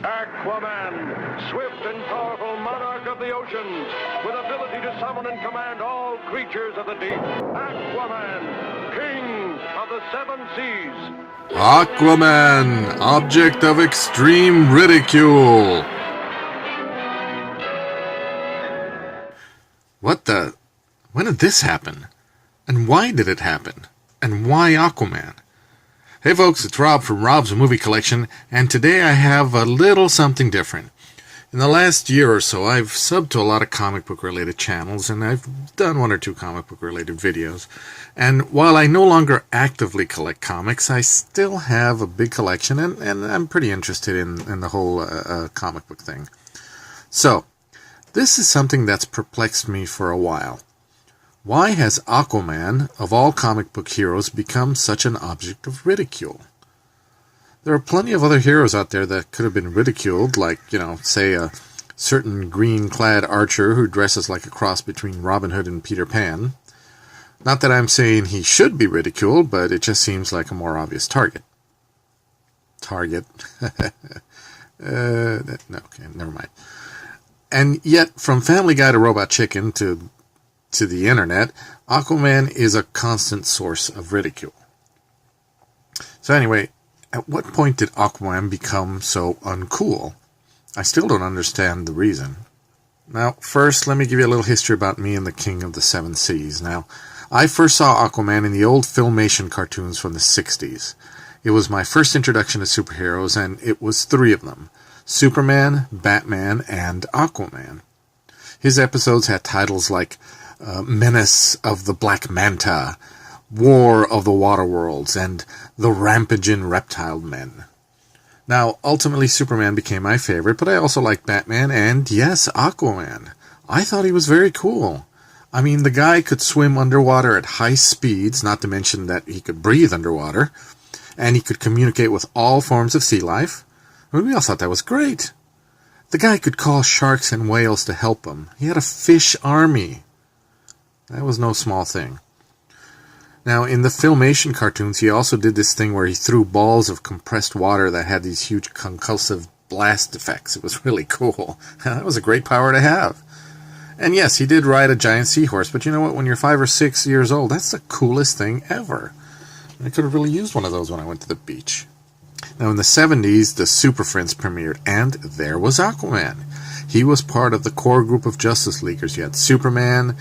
Aquaman, swift and powerful monarch of the oceans, with ability to summon and command all creatures of the deep. Aquaman, king of the seven seas. Aquaman, object of extreme ridicule. What the? When did this happen? And why did it happen? And why Aquaman? Hey folks, it's Rob from Rob's Movie Collection, and today I have a little something different. In the last year or so, I've subbed to a lot of comic book related channels, and I've done one or two comic book related videos. And while I no longer actively collect comics, I still have a big collection, and I'm pretty interested in the whole comic book thing. So, this is something that's perplexed me for a while. Why has Aquaman, of all comic book heroes, become such an object of ridicule? There are plenty of other heroes out there that could have been ridiculed, like, say a certain green-clad archer who dresses like a cross between Robin Hood and Peter Pan. Not that I'm saying he should be ridiculed, but it just seems like a more obvious target. Target? No, okay, never mind. And yet, from Family Guy to Robot Chicken to the internet, Aquaman is a constant source of ridicule. So anyway, at what point did Aquaman become so uncool? I still don't understand the reason. Now, first, let me give you a little history about me and the King of the Seven Seas. Now, I first saw Aquaman in the old Filmation cartoons from the 60s. It was my first introduction to superheroes, and it was three of them: Superman, Batman, and Aquaman. His episodes had titles like Menace of the Black Manta, War of the Waterworlds, and The Rampaging Reptile Men. Now, ultimately Superman became my favorite, but I also liked Batman and, yes, Aquaman. I thought he was very cool. I mean, the guy could swim underwater at high speeds, not to mention that he could breathe underwater, and he could communicate with all forms of sea life. I mean, we all thought that was great. The guy could call sharks and whales to help him. He had a fish army. That was no small thing. Now, in the Filmation cartoons, he also did this thing where he threw balls of compressed water that had these huge concussive blast effects. It was really cool. That was a great power to have. And yes, he did ride a giant seahorse, but you know what? When you're 5 or 6 years old, that's the coolest thing ever. I could have really used one of those when I went to the beach. Now, in the 70s, the Super Friends premiered, and there was Aquaman. He was part of the core group of Justice Leaguers. You had Superman,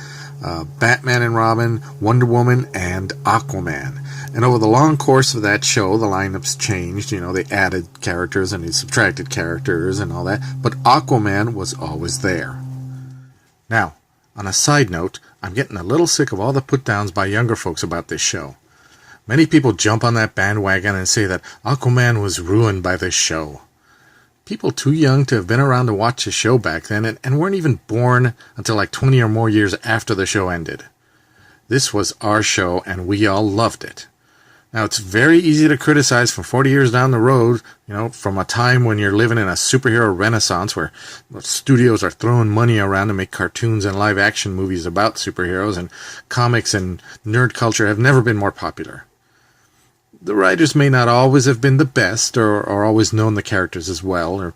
Batman and Robin, Wonder Woman, and Aquaman. And over the long course of that show, the lineups changed. They added characters and they subtracted characters and all that. But Aquaman was always there. Now, on a side note, I'm getting a little sick of all the put-downs by younger folks about this show. Many people jump on that bandwagon and say that Aquaman was ruined by this show. People too young to have been around to watch the show back then and weren't even born until like 20 or more years after the show ended. This was our show and we all loved it. Now, it's very easy to criticize from 40 years down the road, from a time when you're living in a superhero renaissance where studios are throwing money around to make cartoons and live action movies about superheroes, and comics and nerd culture have never been more popular. The writers may not always have been the best or always known the characters as well, or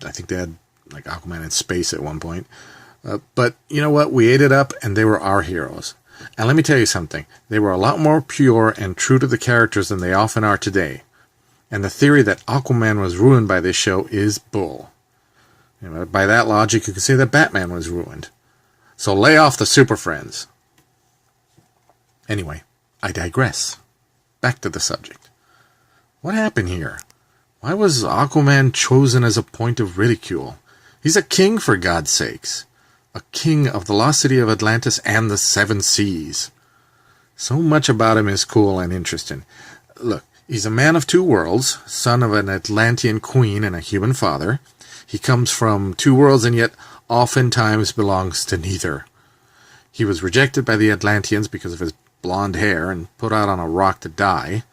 I think they had like Aquaman in space at one point. But you know what? We ate it up and they were our heroes. And let me tell you something. They were a lot more pure and true to the characters than they often are today. And the theory that Aquaman was ruined by this show is bull. By that logic, you could say that Batman was ruined. So lay off the Super Friends. Anyway, I digress. Back to the subject. What happened here? Why was Aquaman chosen as a point of ridicule? He's a king, for God's sakes. A king of the lost city of Atlantis and the seven seas. So much about him is cool and interesting. Look, he's a man of two worlds, son of an Atlantean queen and a human father. He comes from two worlds and yet oftentimes belongs to neither. He was rejected by the Atlanteans because of his blonde hair and put out on a rock to die.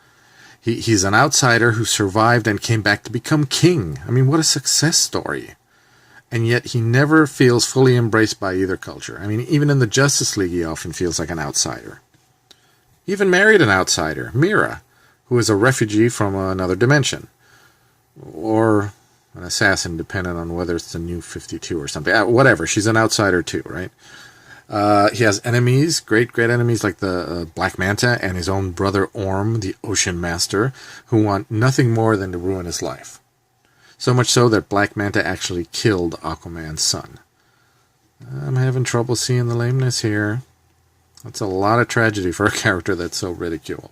He's an outsider who survived and came back to become king. I mean, what a success story. And yet he never feels fully embraced by either culture. I mean, even in the Justice League, he often feels like an outsider. He even married an outsider, Mira, who is a refugee from another dimension. Or an assassin, depending on whether it's the New 52 or something. Whatever, she's an outsider too, right? He has enemies, great enemies like the Black Manta and his own brother Orm, the Ocean Master, who want nothing more than to ruin his life. So much so that Black Manta actually killed Aquaman's son. I'm having trouble seeing the lameness here. That's a lot of tragedy for a character that's so ridiculed.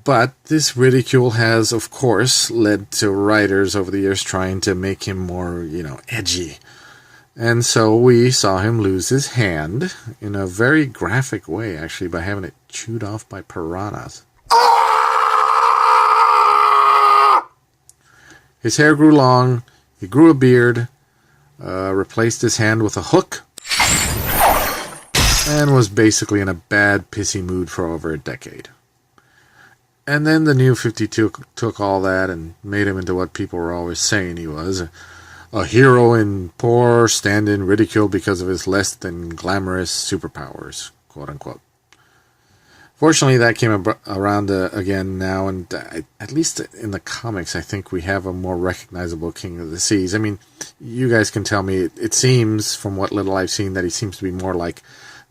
But this ridicule has, of course, led to writers over the years trying to make him more, edgy. And so we saw him lose his hand in a very graphic way, actually, by having it chewed off by piranhas. His hair grew long, he grew a beard, replaced his hand with a hook, and was basically in a bad, pissy mood for over a decade. And then the New 52 took all that and made him into what people were always saying he was, a hero in poor stand-in ridicule because of his less than glamorous superpowers, quote-unquote. Fortunately, that came around again now, and at least in the comics, I think we have a more recognizable King of the Seas. I mean, you guys can tell me, it seems, from what little I've seen, that he seems to be more like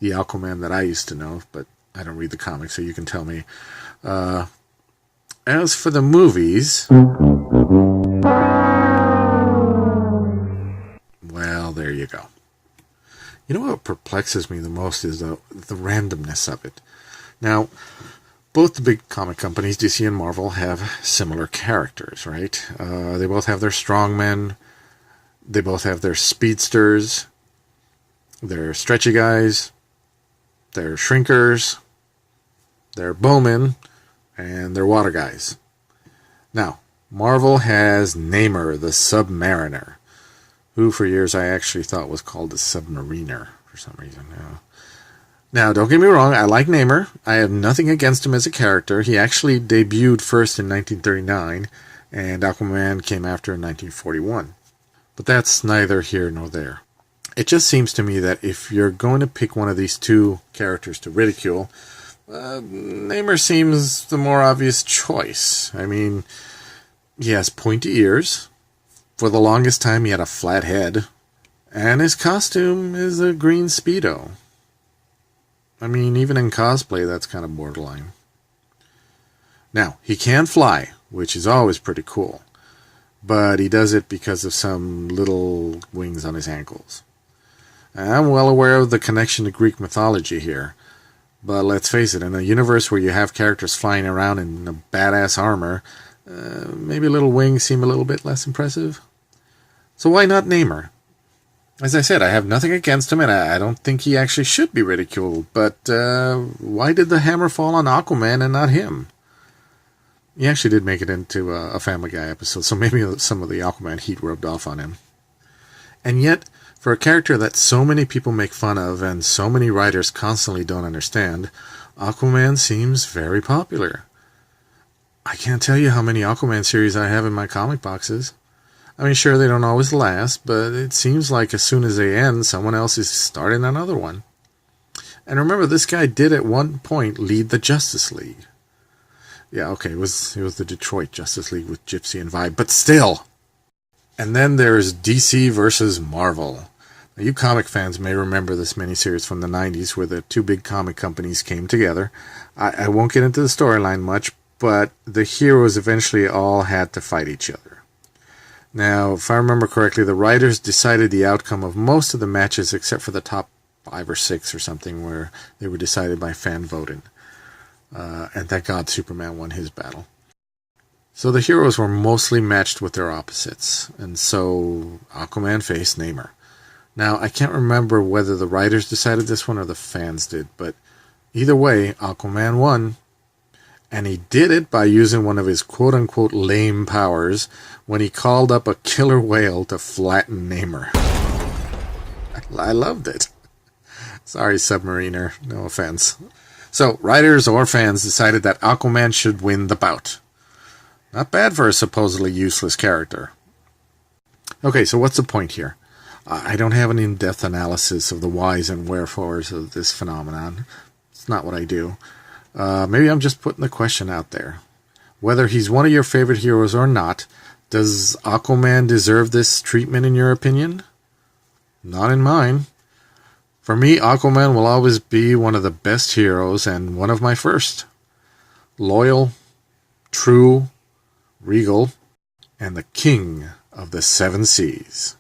the Aquaman that I used to know, but I don't read the comics, so you can tell me. As for the movies, well, there you go. You know what perplexes me the most is the randomness of it. Now, both the big comic companies, DC and Marvel, have similar characters, right? They both have their strongmen. They both have their speedsters, their stretchy guys, their shrinkers, their bowmen, and their water guys. Now, Marvel has Namor, the Submariner, who for years I actually thought was called the Submariner for some reason. Now, don't get me wrong, I like Namor. I have nothing against him as a character. He actually debuted first in 1939, and Aquaman came after in 1941. But that's neither here nor there. It just seems to me that if you're going to pick one of these two characters to ridicule, Namor seems the more obvious choice. I mean, he has pointy ears. For the longest time, he had a flat head. And his costume is a green Speedo. I mean, even in cosplay, that's kind of borderline. Now, he can fly, which is always pretty cool. But he does it because of some little wings on his ankles. I'm well aware of the connection to Greek mythology here. But let's face it, in a universe where you have characters flying around in a badass armor, maybe little wings seem a little bit less impressive. So why not Namor? As I said, I have nothing against him, and I don't think he actually should be ridiculed. But why did the hammer fall on Aquaman and not him? He actually did make it into a Family Guy episode, so maybe some of the Aquaman heat rubbed off on him. And yet, for a character that so many people make fun of and so many writers constantly don't understand, Aquaman seems very popular. I can't tell you how many Aquaman series I have in my comic boxes. I mean, sure, they don't always last, but it seems like as soon as they end, someone else is starting another one. And remember, this guy did at one point lead the Justice League. Yeah, okay, it was the Detroit Justice League with Gypsy and Vibe, but still. And then there's DC versus Marvel. Now, you comic fans may remember this miniseries from the 90s where the two big comic companies came together. I won't get into the storyline much, but the heroes eventually all had to fight each other. Now, if I remember correctly, the writers decided the outcome of most of the matches except for the top 5 or 6 or something where they were decided by fan voting. And thank God Superman won his battle. So the heroes were mostly matched with their opposites, and so Aquaman faced Namor. Now, I can't remember whether the writers decided this one or the fans did, but either way, Aquaman won. And he did it by using one of his quote-unquote lame powers when he called up a killer whale to flatten Namor. I loved it. Sorry, Submariner. No offense. So, writers or fans decided that Aquaman should win the bout. Not bad for a supposedly useless character. Okay, so what's the point here? I don't have an in-depth analysis of the whys and wherefores of this phenomenon. It's not what I do. Maybe I'm just putting the question out there. Whether he's one of your favorite heroes or not, Does Aquaman deserve this treatment in your opinion? Not in mine. For me, Aquaman will always be one of the best heroes and one of my first. Loyal, true, regal, and the king of the seven seas.